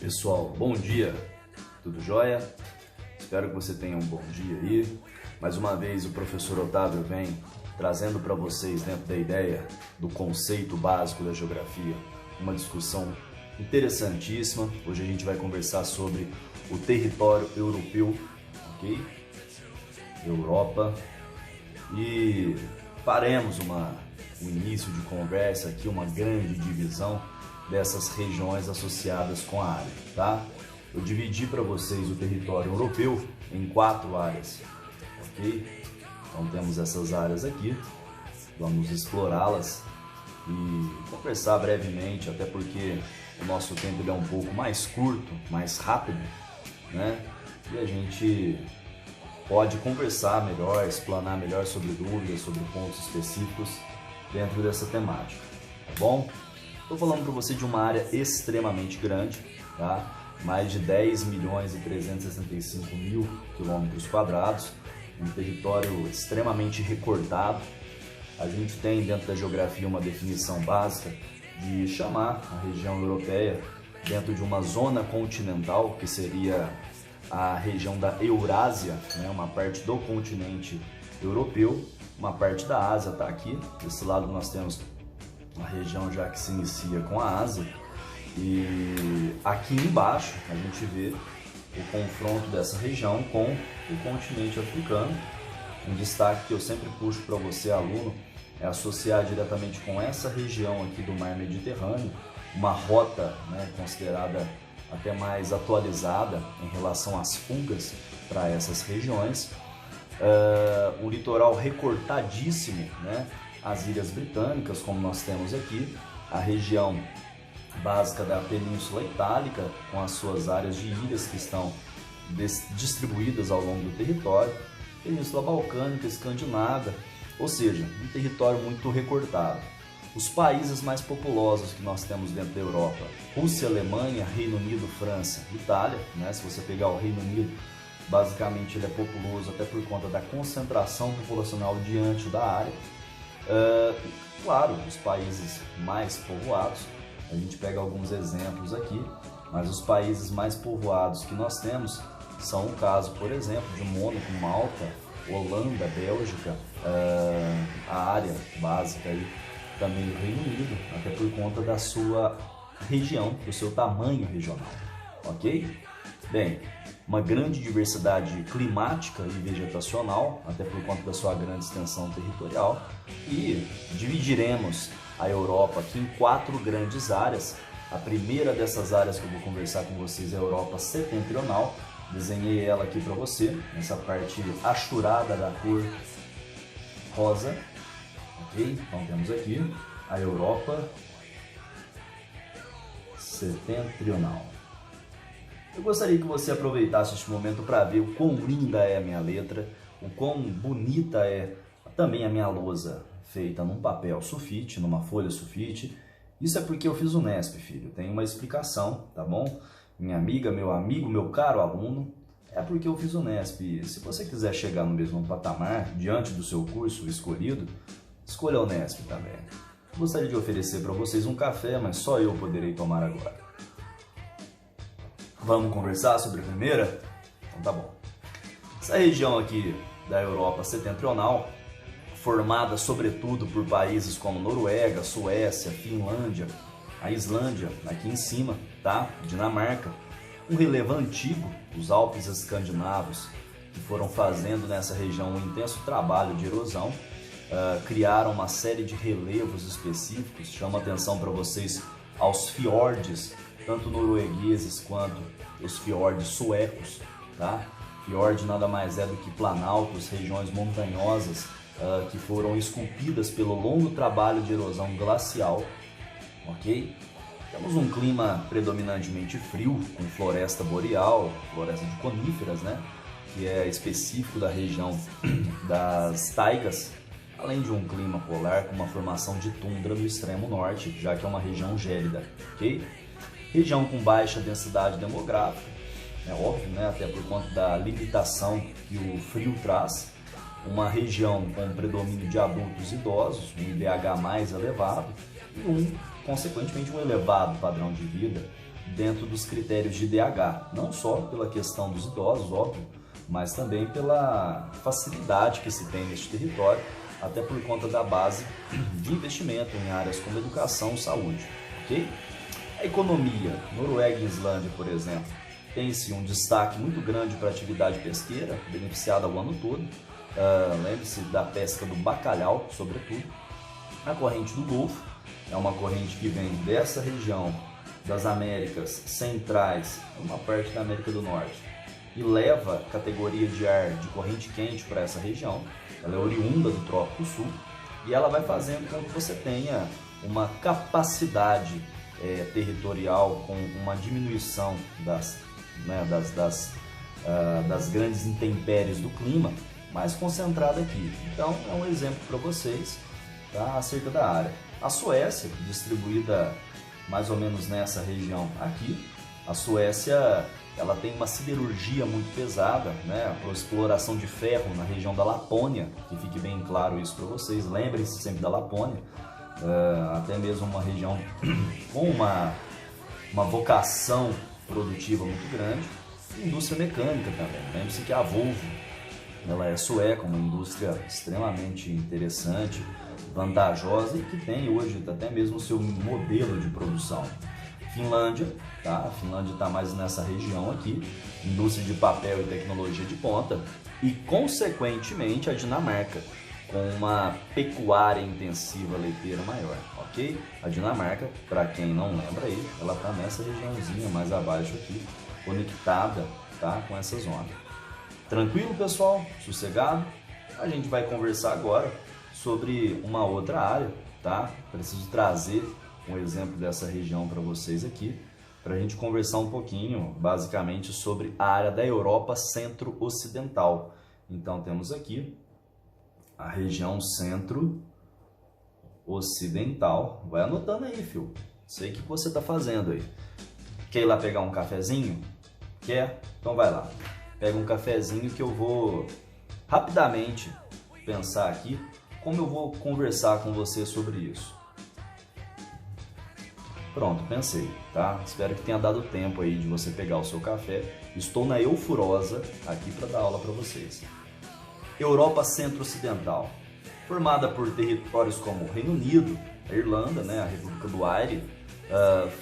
Pessoal, bom dia, tudo jóia? Espero que você tenha um bom dia aí. Mais uma vez o professor Otávio vem trazendo para vocês, dentro da ideia do conceito básico da geografia, uma discussão interessantíssima. Hoje a gente vai conversar sobre o território europeu, ok? Europa. E faremos um início de conversa aqui, uma grande divisão dessas regiões associadas com a área, tá? Eu dividi para vocês o território europeu em 4 áreas, ok? Então temos essas áreas aqui, vamos explorá-las e conversar brevemente, até porque o nosso tempo ele é um pouco mais curto, mais rápido, né? E a gente pode conversar melhor, explanar melhor sobre dúvidas, sobre pontos específicos dentro dessa temática, tá bom? Estou falando para você de uma área extremamente grande, tá? Mais de 10.365.000 quilômetros quadrados, um território extremamente recortado. A gente tem dentro da geografia uma definição básica de chamar a região europeia dentro de uma zona continental, que seria a região da Eurásia, né? Uma parte do continente europeu, uma parte da Ásia está aqui. Desse lado nós temos uma região já que se inicia com a Ásia, e aqui embaixo a gente vê o confronto dessa região com o continente africano. Um destaque que eu sempre puxo para você, aluno, é associar diretamente com essa região aqui do mar Mediterrâneo, uma rota, né, considerada até mais atualizada em relação às fugas para essas regiões, um litoral recortadíssimo, né? As Ilhas Britânicas, como nós temos aqui, a região básica da Península Itálica, com as suas áreas de ilhas que estão distribuídas ao longo do território, Península Balcânica, Escandinava, ou seja, um território muito recortado. Os países mais populosos que nós temos dentro da Europa: Rússia, Alemanha, Reino Unido, França, Itália, né? Se você pegar o Reino Unido, basicamente ele é populoso até por conta da concentração populacional diante da área. Claro, os países mais povoados, a gente pega alguns exemplos aqui, mas os países mais povoados que nós temos são o caso, por exemplo, de Mônaco, Malta, Holanda, Bélgica, a área básica aí também do Reino Unido, até por conta da sua região, do seu tamanho regional, ok? Bem, uma grande diversidade climática e vegetacional, até por conta da sua grande extensão territorial, e dividiremos a Europa aqui em 4 grandes áreas. A primeira dessas áreas que eu vou conversar com vocês é a Europa Setentrional. Desenhei ela aqui para você, nessa parte achurada da cor rosa, ok? Então temos aqui a Europa Setentrional. Eu gostaria que você aproveitasse este momento para ver o quão linda é a minha letra, o quão bonita é também a minha lousa, feita num papel sulfite, numa folha sulfite. Isso é porque eu fiz o Nesp, filho. Tem uma explicação, tá bom? Minha amiga, meu amigo, meu caro aluno, é porque eu fiz o Nesp. Se você quiser chegar no mesmo patamar, diante do seu curso escolhido, escolha o Nesp também. Gostaria de oferecer para vocês um café, mas só eu poderei tomar agora. Vamos conversar sobre a primeira? Então tá bom. Essa região aqui da Europa Setentrional, formada sobretudo por países como Noruega, Suécia, Finlândia, a Islândia, aqui em cima, tá? Dinamarca, um relevo antigo, os Alpes escandinavos, que foram fazendo nessa região um intenso trabalho de erosão, criaram uma série de relevos específicos. Chamo a atenção para vocês aos fiordes, tanto noruegueses quanto os fiordes suecos, tá? Fiord nada mais é do que planaltos, regiões montanhosas que foram esculpidas pelo longo trabalho de erosão glacial, ok? Temos um clima predominantemente frio, com floresta boreal, floresta de coníferas, né? Que é específico da região das taigas, além de um clima polar com uma formação de tundra no extremo norte, já que é uma região gélida, ok? Região com baixa densidade demográfica, é óbvio, né? Até por conta da limitação que o frio traz. Uma região com predomínio de adultos idosos, um IDH mais elevado e consequentemente um elevado padrão de vida, dentro dos critérios de IDH, não só pela questão dos idosos, óbvio, mas também pela facilidade que se tem neste território, até por conta da base de investimento em áreas como educação e saúde, ok? A economia, Noruega e Islândia, por exemplo, tem-se um destaque muito grande para a atividade pesqueira, beneficiada o ano todo. Lembre-se da pesca do bacalhau, sobretudo. A corrente do Golfo é uma corrente que vem dessa região das Américas Centrais, uma parte da América do Norte, e leva categoria de ar de corrente quente para essa região. Ela é oriunda do Trópico Sul e ela vai fazendo com que você tenha uma capacidade territorial com uma diminuição das grandes intempéries do clima, mais concentrada aqui. Então é um exemplo para vocês, tá, acerca da área. A Suécia, distribuída mais ou menos nessa região aqui, a Suécia ela tem uma siderurgia muito pesada, né, para exploração de ferro na região da Lapônia, que fique bem claro isso para vocês, lembrem-se sempre da Lapônia, até mesmo uma região com uma vocação produtiva muito grande, e indústria mecânica também. Lembre-se que a Volvo, ela é sueca, uma indústria extremamente interessante, vantajosa e que tem hoje até mesmo o seu modelo de produção. Finlândia, tá? A Finlândia está mais nessa região aqui, indústria de papel e tecnologia de ponta, e consequentemente a Dinamarca, com uma pecuária intensiva leiteira maior, ok? A Dinamarca, para quem não lembra aí, ela está nessa regiãozinha mais abaixo aqui, conectada, tá, com essa zona. Tranquilo, pessoal? Sossegado? A gente vai conversar agora sobre uma outra área, tá? Preciso trazer um exemplo dessa região para vocês aqui, para a gente conversar um pouquinho, basicamente, sobre a área da Europa Centro-Ocidental. Então, temos aqui a região Centro-Ocidental. Vai anotando aí, filho. Sei o que você está fazendo aí. Quer ir lá pegar um cafezinho? Quer? Então vai lá. Pega um cafezinho que eu vou rapidamente pensar aqui como eu vou conversar com você sobre isso. Pronto, pensei, tá? Espero que tenha dado tempo aí de você pegar o seu café. Estou na Eufurosa aqui para dar aula para vocês. Europa Centro-Ocidental, formada por territórios como o Reino Unido, a Irlanda, né, a República do Aire,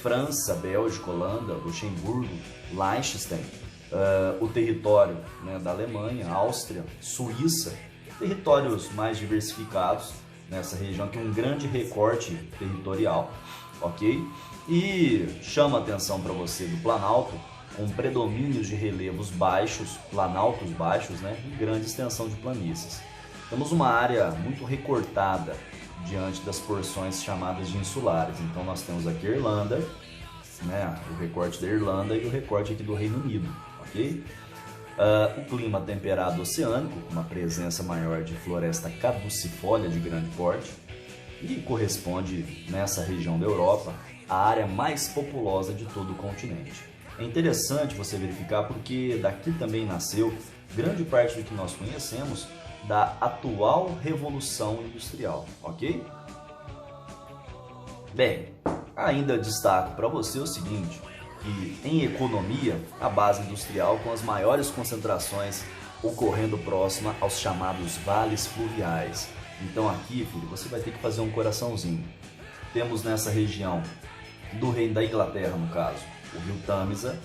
França, Bélgica, Holanda, Luxemburgo, Liechtenstein, o território, né, da Alemanha, Áustria, Suíça, territórios mais diversificados nessa região, que é um grande recorte territorial, ok? E chama a atenção para você do Planalto, com predomínios de relevos baixos, planaltos baixos, né, e grande extensão de planícies. Temos uma área muito recortada diante das porções chamadas de insulares. Então nós temos aqui a Irlanda, né, o recorte da Irlanda e o recorte aqui do Reino Unido, ok? O clima temperado oceânico, uma presença maior de floresta caducifólia de grande porte, e corresponde nessa região da Europa à área mais populosa de todo o continente. É interessante você verificar porque daqui também nasceu grande parte do que nós conhecemos da atual Revolução Industrial, ok? Bem, ainda destaco para você o seguinte, que em economia, a base industrial com as maiores concentrações ocorrendo próxima aos chamados vales fluviais. Então aqui, filho, você vai ter que fazer um coraçãozinho. Temos nessa região do Reino da Inglaterra, no caso, o rio Tâmisa,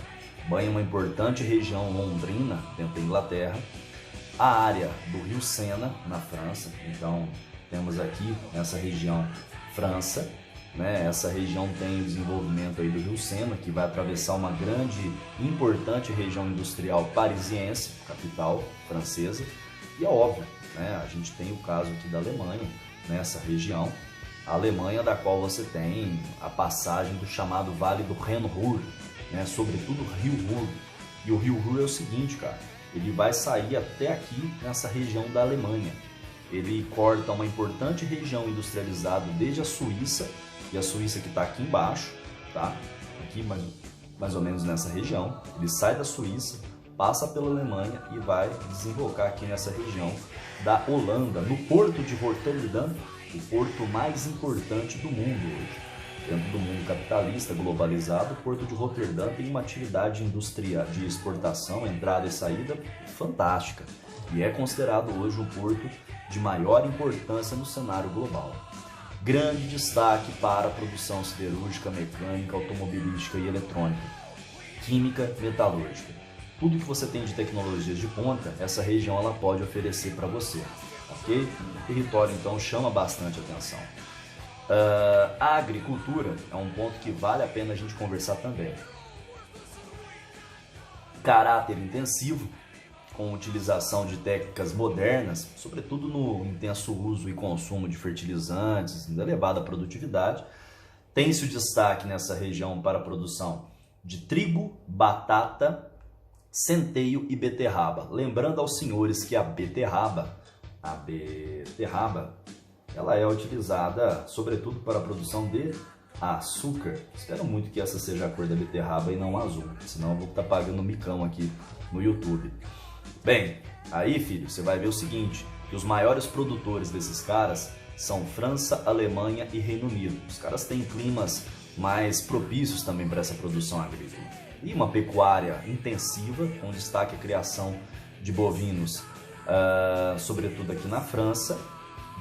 banha uma importante região londrina dentro da Inglaterra, a área do rio Sena, na França. Então temos aqui nessa região França, né? Essa região tem o desenvolvimento aí do rio Sena, que vai atravessar uma grande e importante região industrial parisiense, capital francesa, e é óbvio, né? A gente tem o caso aqui da Alemanha, nessa região, a Alemanha da qual você tem a passagem do chamado Vale do Reno-Ruhr, né? Sobretudo o Rio Ruhr. E o Rio Ruhr é o seguinte, cara, ele vai sair até aqui nessa região da Alemanha. Ele corta uma importante região industrializada desde a Suíça, e a Suíça que está aqui embaixo, tá? Aqui mais ou menos nessa região. Ele sai da Suíça, passa pela Alemanha e vai desembocar aqui nessa região da Holanda, no porto de Rotterdam, o porto mais importante do mundo hoje. Dentro do mundo capitalista, globalizado, o Porto de Roterdã tem uma atividade industrial de exportação, entrada e saída fantástica e é considerado hoje um porto de maior importância no cenário global. Grande destaque para a produção siderúrgica, mecânica, automobilística e eletrônica, química, metalúrgica. Tudo que você tem de tecnologias de ponta, essa região ela pode oferecer para você, ok? O território então chama bastante atenção. A agricultura é um ponto que vale a pena a gente conversar também. Caráter intensivo, com utilização de técnicas modernas, sobretudo no intenso uso e consumo de fertilizantes, de elevada produtividade. Tem-se o destaque nessa região para a produção de trigo, batata, centeio e beterraba. Lembrando aos senhores que a beterraba, ela é utilizada sobretudo para a produção de açúcar. Espero muito que essa seja a cor da beterraba e não azul, senão eu vou estar pagando micão aqui no YouTube. Bem, aí filho, você vai ver o seguinte, que os maiores produtores desses caras são França, Alemanha e Reino Unido. Os caras têm climas mais propícios também para essa produção agrícola. E uma pecuária intensiva, com destaque à criação de bovinos, sobretudo aqui na França,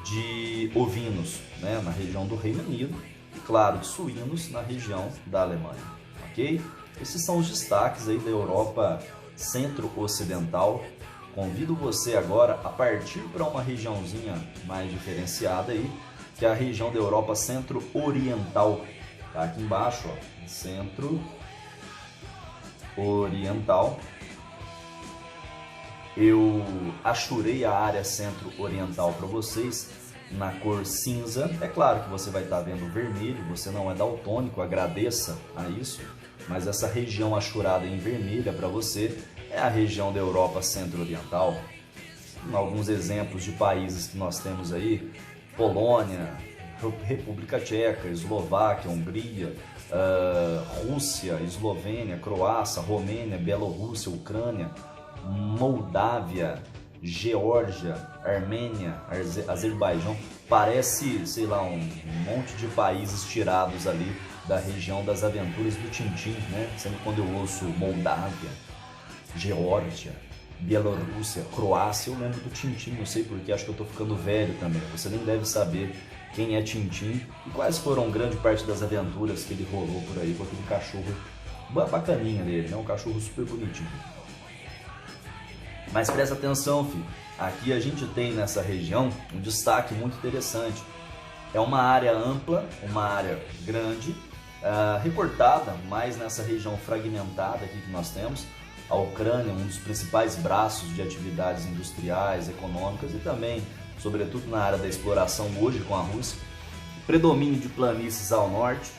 de ovinos, né, na região do Reino Unido e, claro, de suínos na região da Alemanha, ok? Esses são os destaques aí da Europa centro-ocidental. Convido você agora a partir para uma regiãozinha mais diferenciada aí, que é a região da Europa centro-oriental. Tá aqui embaixo, ó, centro-oriental. Eu achurei a área centro-oriental para vocês na cor cinza. É claro que você vai estar vendo vermelho, você não é daltônico, agradeça a isso. Mas essa região achurada em vermelha para você é a região da Europa centro-oriental. Alguns exemplos de países que nós temos aí: Polônia, República Tcheca, Eslováquia, Hungria, Rússia, Eslovênia, Croácia, Romênia, Bielorrússia, Ucrânia, Moldávia, Geórgia, Armênia, Azerbaijão. Parece, sei lá, um monte de países tirados ali da região das aventuras do Tintin, né? Sempre quando eu ouço Moldávia, Geórgia, Bielorrússia, Croácia, eu lembro do Tintin, não sei porque, acho que eu tô ficando velho também. Você nem deve saber quem é Tintin e quais foram grande parte das aventuras que ele rolou por aí com aquele cachorro bacaninha dele, né? Um cachorro super bonitinho. Mas presta atenção, filho, aqui a gente tem nessa região um destaque muito interessante. É uma área ampla, uma área grande, recortada mais nessa região fragmentada aqui que nós temos. A Ucrânia, um dos principais braços de atividades industriais, econômicas e também, sobretudo na área da exploração hoje com a Rússia. Predomínio de planícies ao norte,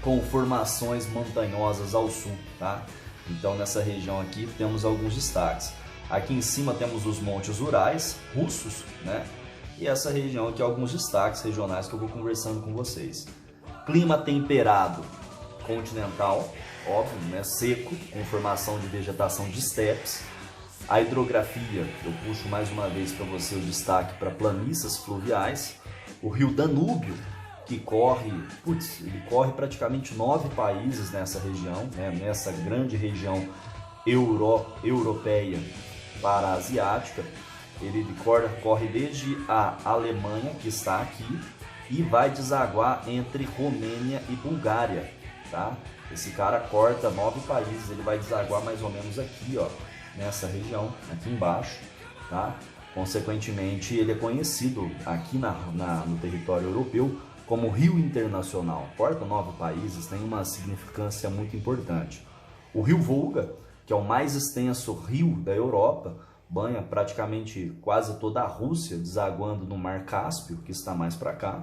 com formações montanhosas ao sul, tá? Então nessa região aqui temos alguns destaques. Aqui em cima temos os montes Urais, russos, né? E essa região aqui, alguns destaques regionais que eu vou conversando com vocês. Clima temperado, continental, óbvio, né? Seco, com formação de vegetação de estepes. A hidrografia, eu puxo mais uma vez para você o destaque para planícies fluviais. O rio Danúbio, que corre, ele corre praticamente 9 países nessa região, né? Nessa grande região europeia para a asiática. Ele corre desde a Alemanha, que está aqui, e vai desaguar entre Romênia e Bulgária, tá? Esse cara corta 9 países, ele vai desaguar mais ou menos aqui, ó, nessa região, aqui embaixo, tá? Consequentemente, ele é conhecido aqui no território europeu como Rio Internacional. Corta 9 países, tem uma significância muito importante. O Rio Volga, que é o mais extenso rio da Europa, banha praticamente quase toda a Rússia, desaguando no Mar Cáspio, que está mais para cá,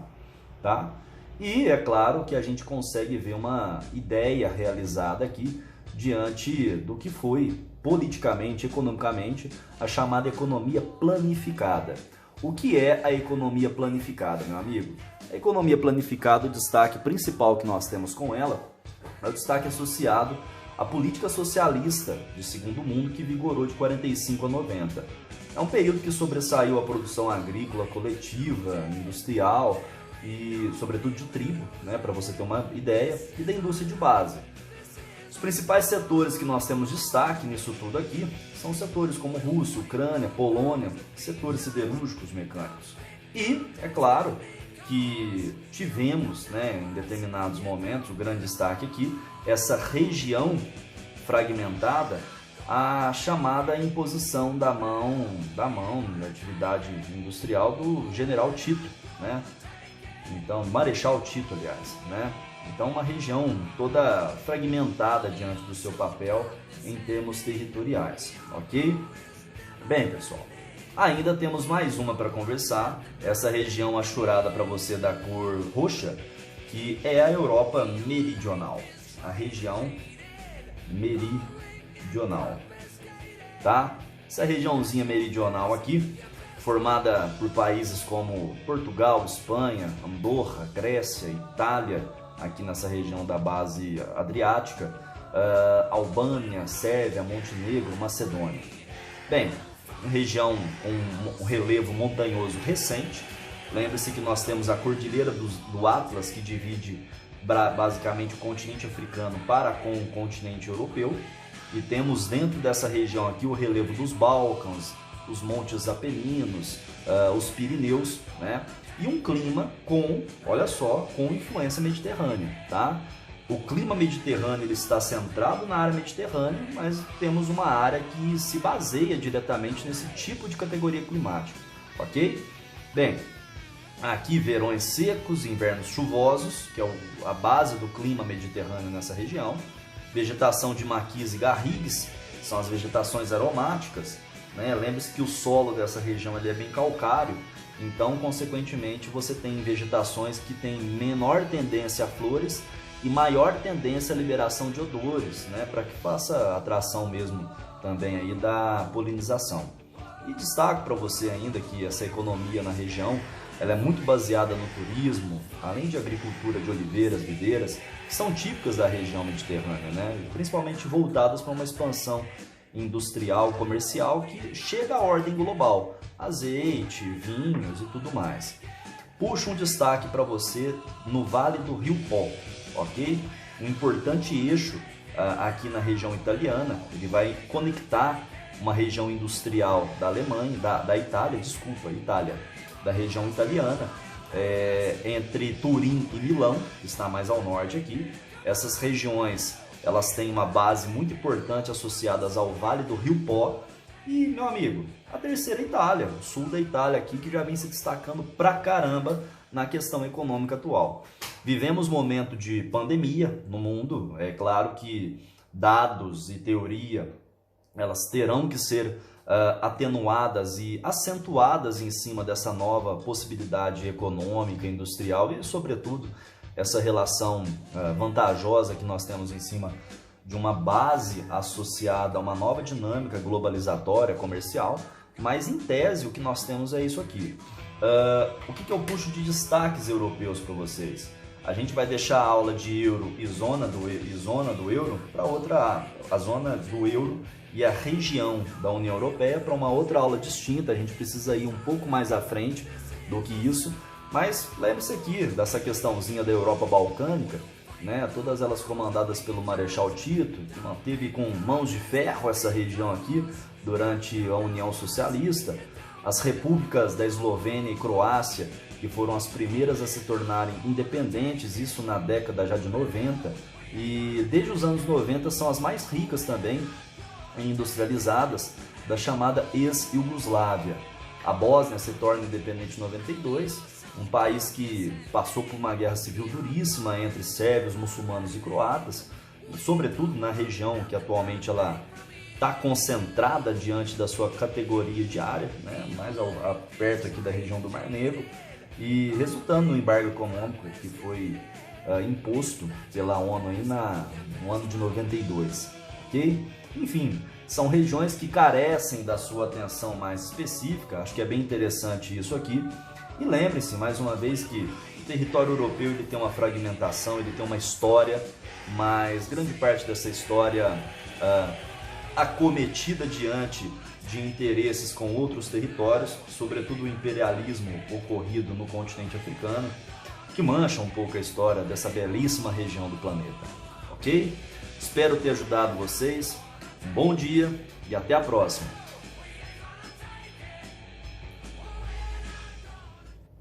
tá? E é claro que a gente consegue ver uma ideia realizada aqui diante do que foi politicamente, economicamente, a chamada economia planificada. O que é a economia planificada, meu amigo? A economia planificada, o destaque principal que nós temos com ela é o destaque associado a política socialista de segundo mundo que vigorou de 45 a 90. É um período que sobressaiu a produção agrícola coletiva, industrial e sobretudo de trigo, né, para você ter uma ideia, e da indústria de base. Os principais setores que nós temos destaque nisso tudo aqui são setores como Rússia, Ucrânia, Polônia, setores siderúrgicos, mecânicos. E, é claro, que tivemos, né, em determinados momentos, o grande destaque aqui, essa região fragmentada, a chamada imposição da mão da atividade industrial do general Tito, né? Então, Marechal Tito, aliás, né? Então, uma região toda fragmentada diante do seu papel em termos territoriais, ok? Bem, pessoal, ainda temos mais uma para conversar, essa região achurada para você da cor roxa, que é a Europa Meridional, a região meridional, tá? Essa regiãozinha meridional aqui, formada por países como Portugal, Espanha, Andorra, Grécia, Itália, aqui nessa região da base adriática, Albânia, Sérvia, Montenegro, Macedônia. Bem, uma região com um relevo montanhoso recente. Lembre-se que nós temos a Cordilheira do Atlas, que divide basicamente o continente africano para com o continente europeu. E temos dentro dessa região aqui o relevo dos Balcãs, os Montes Apeninos, os Pirineus, né? E um clima com, olha só, com influência mediterrânea, tá? O clima mediterrâneo ele está centrado na área mediterrânea, mas temos uma área que se baseia diretamente nesse tipo de categoria climática, ok? Bem, aqui verões secos, invernos chuvosos, que é a base do clima mediterrâneo nessa região. Vegetação de maquis e garrigues, são as vegetações aromáticas, né? Lembre-se que o solo dessa região ele é bem calcário, então, consequentemente, você tem vegetações que têm menor tendência a flores e maior tendência à liberação de odores, né? Para que faça atração mesmo também aí da polinização. E destaco para você ainda que essa economia na região ela é muito baseada no turismo, além de agricultura de oliveiras, videiras, que são típicas da região mediterrânea, né? Principalmente voltadas para uma expansão industrial, comercial, que chega à ordem global, azeite, vinhos e tudo mais. Puxo um destaque para você no Vale do Rio Po, ok? Um importante eixo aqui na região italiana, ele vai conectar uma região industrial da Alemanha, da Itália, desculpa, Itália, da região italiana, entre Turim e Milão, que está mais ao norte aqui. Essas regiões elas têm uma base muito importante associadas ao Vale do Rio Po. E, meu amigo, a terceira Itália, o sul da Itália aqui, que já vem se destacando pra caramba na questão econômica atual. Vivemos momento de pandemia no mundo, é claro que dados e teoria, elas terão que ser atenuadas e acentuadas em cima dessa nova possibilidade econômica, industrial e, sobretudo, essa relação vantajosa que nós temos em cima de uma base associada a uma nova dinâmica globalizatória, comercial, mas em tese o que nós temos é isso aqui. O que eu puxo de destaques europeus para vocês? A gente vai deixar a aula de euro e zona do euro para outra, a zona do euro e a região da União Europeia para uma outra aula distinta. A gente precisa ir um pouco mais à frente do que isso. Mas lembre-se aqui dessa questãozinha da Europa balcânica, né? Todas elas comandadas pelo Marechal Tito, que manteve com mãos de ferro essa região aqui durante a União Socialista. As repúblicas da Eslovênia e Croácia, que foram as primeiras a se tornarem independentes, isso na década já de 90. E desde os anos 90 são as mais ricas também e industrializadas da chamada ex-Iugoslávia. A Bósnia se torna independente em 92, um país que passou por uma guerra civil duríssima entre sérvios, muçulmanos e croatas, e sobretudo na região que atualmente ela está concentrada diante da sua categoria de área, né, mais perto aqui da região do Mar Negro, e resultando no embargo econômico que foi imposto pela ONU aí no ano de 92, ok? Enfim, são regiões que carecem da sua atenção mais específica, acho que é bem interessante isso aqui. E lembre-se, mais uma vez, que o território europeu ele tem uma fragmentação, ele tem uma história, mas grande parte dessa história acometida diante de interesses com outros territórios, sobretudo o imperialismo ocorrido no continente africano, que mancham um pouco a história dessa belíssima região do planeta, ok? Espero ter ajudado vocês, um bom dia e até a próxima!